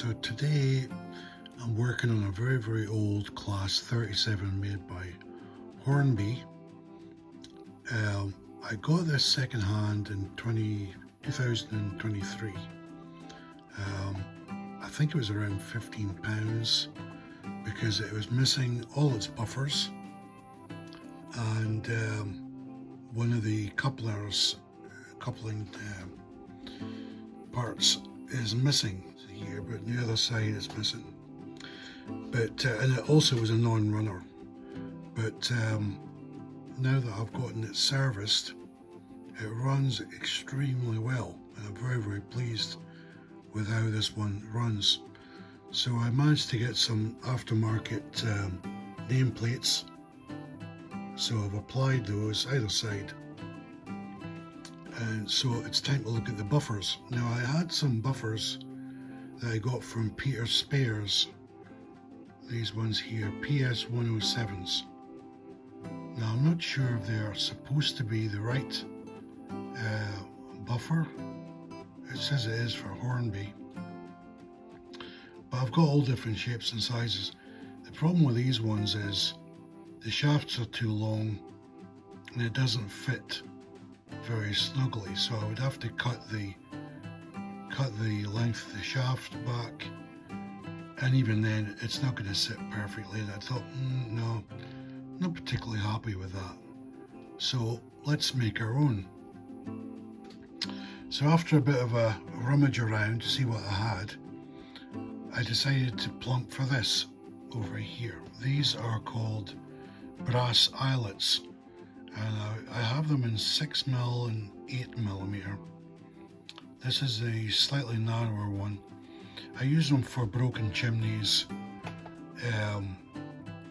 So today I'm working on a very old Class 37 made by Hornby. I got this second hand in 2023. I think it was around £15 because it was missing all its buffers and one of the coupling parts is missing here, but the other side is missing. But and it also was a non-runner. But now that I've gotten it serviced, it runs extremely well, and I'm very pleased with how this one runs. So I managed to get some aftermarket nameplates. So I've applied those either side. And so it's time to look at the buffers. Now I had some buffers that I got from Peter Spares. These ones here, PS107s. Now I'm not sure if they are supposed to be the right buffer. It says it is for Hornby. But I've got all different shapes and sizes. The problem with these ones is the shafts are too long and it doesn't fit very snugly, so I would have to cut the length of the shaft back, and even then it's not going to sit perfectly. And I thought, no, not particularly happy with that, so let's make our own. So after a bit of a rummage around to see what I had, I decided to plump for this over here. These are called brass eyelets, and I have them in 6mm and 8mm. This is a slightly narrower one. I use them for broken chimneys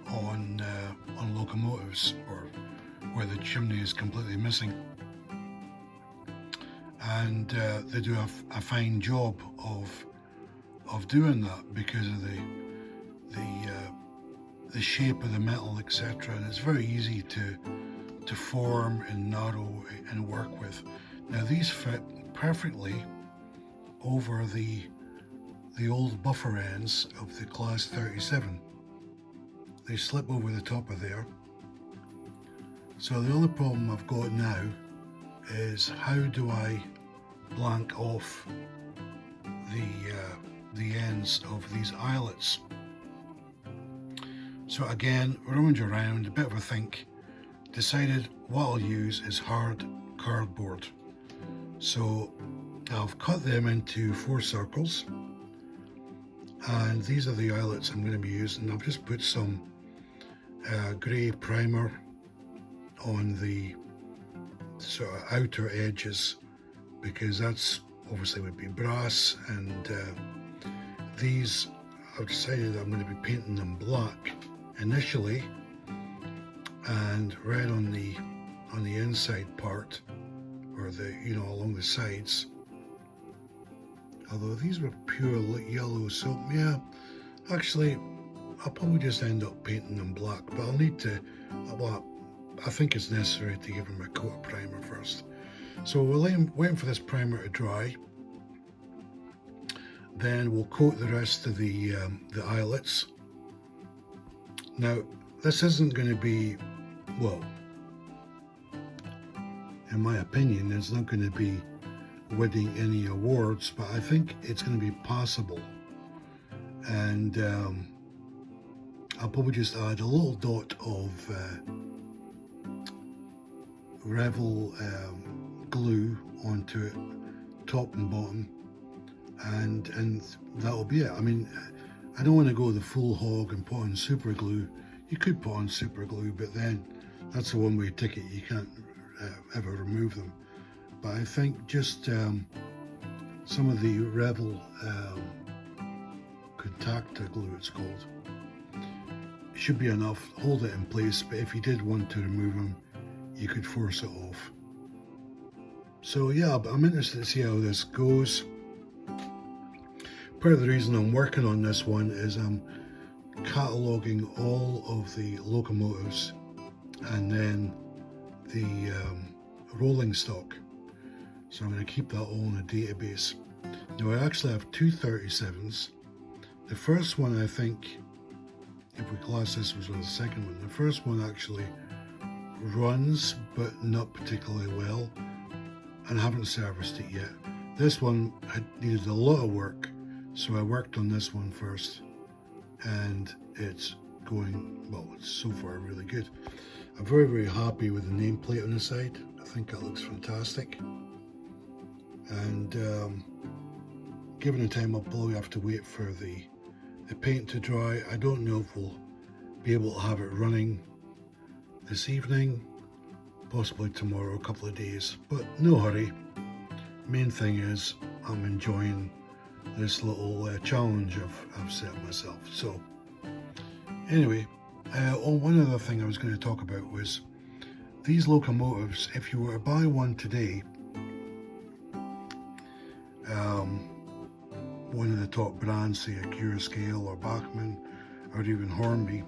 on locomotives, or where the chimney is completely missing. And they do a fine job of doing that because of the shape of the metal, etc. And it's very easy to form and narrow and work with. Now these fit perfectly over the old buffer ends of the Class 37. They slip over the top of there. So the only problem I've got now is how do I blank off the ends of these eyelets. So again, rummage around, a bit of a think, decided what I'll use is hard cardboard. So I've cut them into 4 circles, and these are the eyelets I'm going to be using. I've just put some grey primer on the sort of outer edges because that's obviously would be brass, and these I've decided I'm going to be painting them black initially and red on the inside part, or along the sides. Although these were pure yellow, so yeah, actually I'll probably just end up painting them black, but I'll need to, well, I think it's necessary to give them a coat of primer first. So we'll wait for this primer to dry, then we'll coat the rest of the eyelets. Now this isn't going to be, well, in my opinion, it's not going to be winning any awards, but I think it's going to be passable. And I'll probably just add a little dot of Revel glue onto it, top and bottom, and that'll be it. I mean, I don't want to go the full hog and put on super glue. You could put on super glue, but then that's a one-way ticket. You can't ever remove them. But I think just some of the Revel contactor glue, it's called, should be enough. Hold it in place, but if you did want to remove them, you could force it off. So yeah, but I'm interested to see how this goes. Part of the reason I'm working on this one is I'm cataloguing all of the locomotives and then the rolling stock. So I'm going to keep that all in a database. Now I actually have 2 37s The first one, I think, if we class this was the second one, the first one actually runs, but not particularly well, and I haven't serviced it yet. This one had needed a lot of work, so I worked on this one first, and it's going, well, it's so far really good. I'm very, very happy with the nameplate on the side. I think that looks fantastic. And given the time, I'll probably have to wait for the paint to dry. I don't know if we'll be able to have it running this evening, possibly tomorrow, a couple of days, but no hurry. Main thing is I'm enjoying this little challenge I've set myself. So anyway, one other thing I was going to talk about was these locomotives. If you were to buy one today, one of the top brands, say a Scale or Bachmann or even Hornby,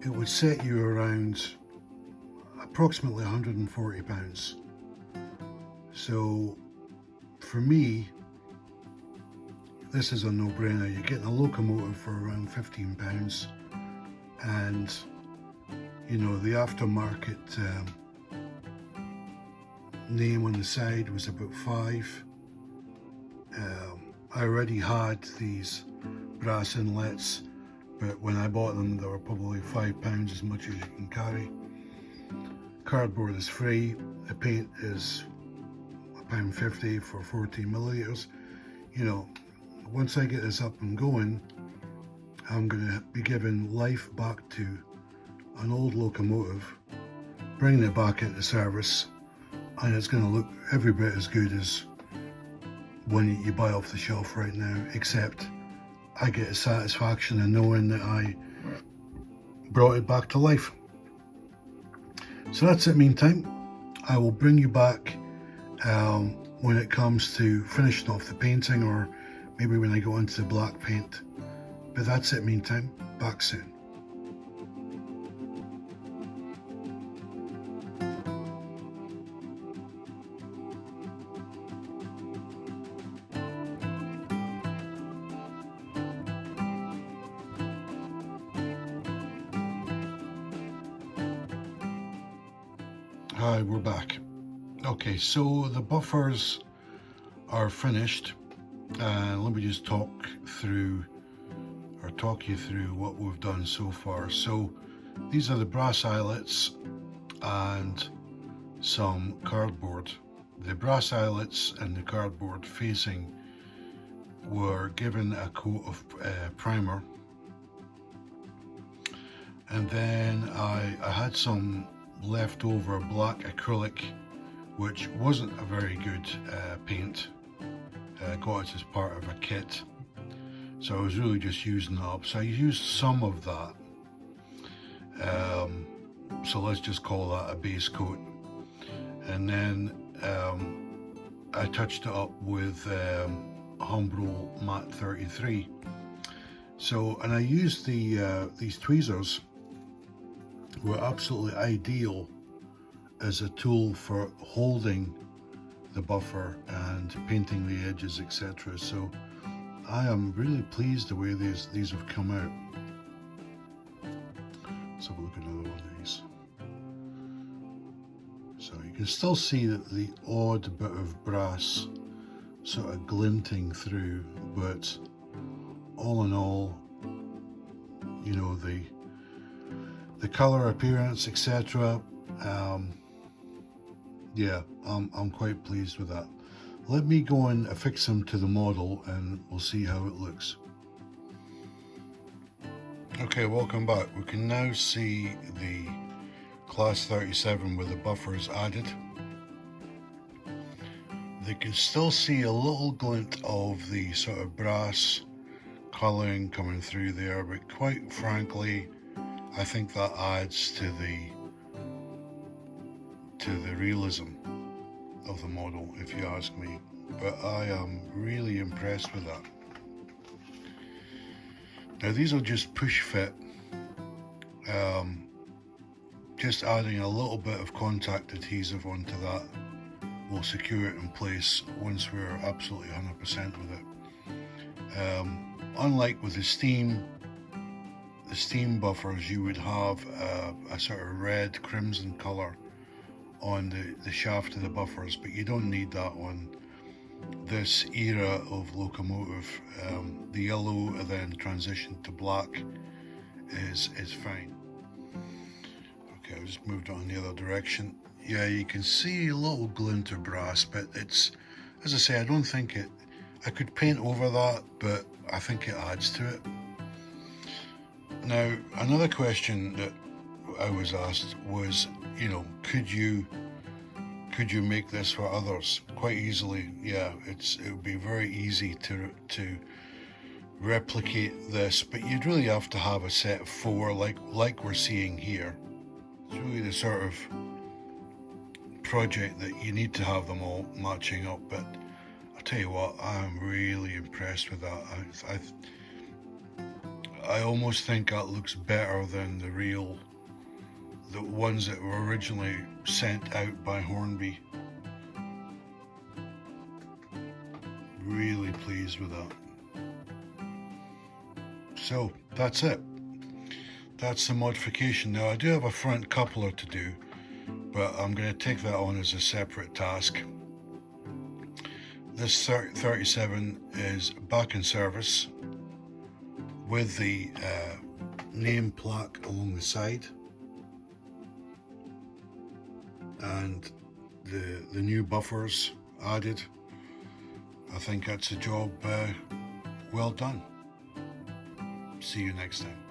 it would set you around approximately £140. So for me, this is a no-brainer. You're getting a locomotive for around £15, and you know, the aftermarket name on the side was about £5. I already had these brass inlets, but when I bought them, they were probably £5, as much as you can carry. Cardboard is free. The paint is £1.50 for 14 millilitres. You know, once I get this up and going, I'm going to be giving life back to an old locomotive, bringing it back into service, and it's going to look every bit as good as one you buy off the shelf right now, except I get a satisfaction in knowing that I brought it back to life. So that's it. Meantime, I will bring you back when it comes to finishing off the painting, or maybe when I go into the black paint. But that's it. Meantime, back soon. Hi, we're back. Okay, so the buffers are finished, and let me just talk you through what we've done so far. So these are the brass eyelets and some cardboard. The brass eyelets and the cardboard facing were given a coat of primer, and then I had some leftover black acrylic, which wasn't a very good paint. Got it as part of a kit, so I was really just using it up. So I used some of that, so let's just call that a base coat, and then I touched it up with Hornby Matte 33. So, and I used these tweezers were absolutely ideal as a tool for holding the buffer and painting the edges, etc. So I am really pleased the way these have come out. Let's have a look at another one of these. So you can still see that the odd bit of brass sort of glinting through, but all in all, you know, the color appearance, etc. Yeah, I'm quite pleased with that. Let me go and affix them to the model and we'll see how it looks. Okay, welcome back. We can now see the Class 37 with the buffers added. They can still see a little glint of the sort of brass colouring coming through there, but quite frankly, I think that adds to the realism of the model, if you ask me. But I am really impressed with that. Now these will just push fit. Just adding a little bit of contact adhesive onto that will secure it in place once we're absolutely 100% with it. Unlike with the steam buffers, you would have a sort of red crimson colour on the shaft of the buffers, but you don't need that on this era of locomotive. The yellow and then transition to black is fine. Okay, I just moved on the other direction. Yeah, you can see a little glint of brass, but it's, as I say, I don't think it, I could paint over that, but I think it adds to it. Now, another question that I was asked was, you know, could you make this for others? Quite easily, yeah. It would be very easy to replicate this, but you'd really have to have a set of 4 like we're seeing here. It's really the sort of project that you need to have them all matching up, but I'll tell you what, I'm really impressed with that. I almost think that looks better than the ones that were originally sent out by Hornby. Really pleased with that. So that's it. That's the modification. Now I do have a front coupler to do, but I'm going to take that on as a separate task. This 37 is back in service with the name plaque along the side, and the new buffers added. I think that's a job well done. See you next time.